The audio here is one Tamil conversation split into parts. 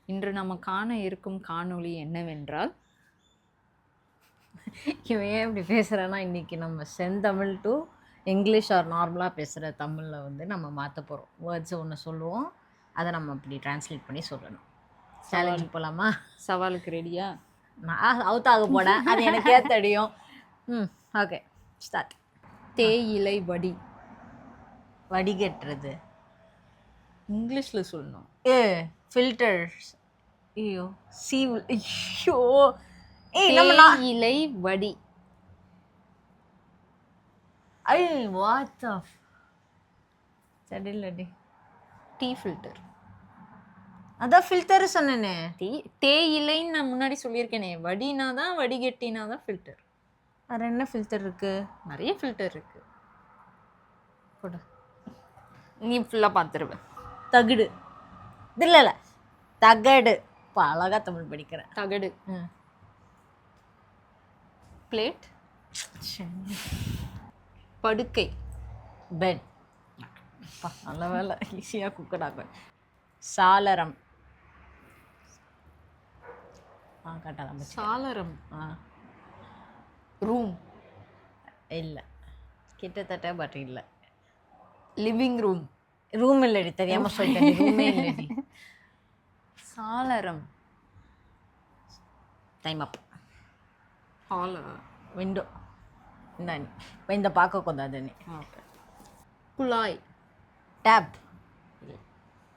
இன்று நம்ம காண இருக்கும் காணொளி என்னவென்றால், இவன் ஏன் இப்படி பேசுகிறான்னா, இன்றைக்கி நம்ம செந்தமிழ் டு இங்கிலீஷ் ஆர் நார்மலாக பேசுகிற தமிழில் வந்து நம்ம மாற்ற போகிறோம். வேர்ட்ஸை ஒன்று சொல்லுவோம், அதை நம்ம அப்படி டிரான்ஸ்லேட் பண்ணி சொல்லணும். சேலஞ்சு போகலாமா? சவாலுக்கு ரெடியா? நான் அவுத்தாக போனேன், அது எனக்கே தெரியும். Okay, start. தேயிலை வடி. வடிகட்டுறது. இங்கிலீஷில் சொல்லணும். ஃபில்டர்ஸ். ஐயோ சீவ். ஐயோ தேயிலை வடி. ஐ வாட் ஆஃப் சரியில்லடி. Tea filter. அதான் ஃபில்டர் சொன்னேனே. தேயிலைன்னு நான் முன்னாடி சொல்லியிருக்கேனே. வடினா தான், வடிகட்டினா தான் ஃபில்டர். வேறு என்ன ஃபில்டர் இருக்குது? நிறைய ஃபில்டர் இருக்குது. கூட நீ ஃபுல்லாக பார்த்துருவேன். தகுடு. இல்லை இல்லை, தகடு. இப்போ அழகாக தமிழ் படிக்கிறேன். தகடு. பிளேட். படுக்கை. பெட். நல்ல வேலை, ஈஸியாக குக்கடாக. சாளரம். கரெக்டாக. சாளரம். ரூம். இல்லை, கிட்டத்தட்ட பட் இல்லை. Living room. ரூம் இல்லடி, தெரியாமல் சொல்லிட்டேன். ரூமே இல்லடி. சாளரம். டைம் அப். ஹால். விண்டோ. இந்த பார்க்க கொண்டாதுன்னு. ஓகே. குழாய். டேப்.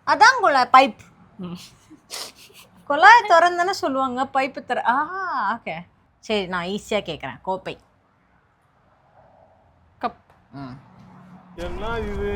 அதான் குழாய். பைப். குழாய் திறந்தானே சொல்லுவாங்க, பைப்பு திற. ஓகே சரி, நான் ஈஸியாக கேட்குறேன். கோப்பை. கப். என்ன இது?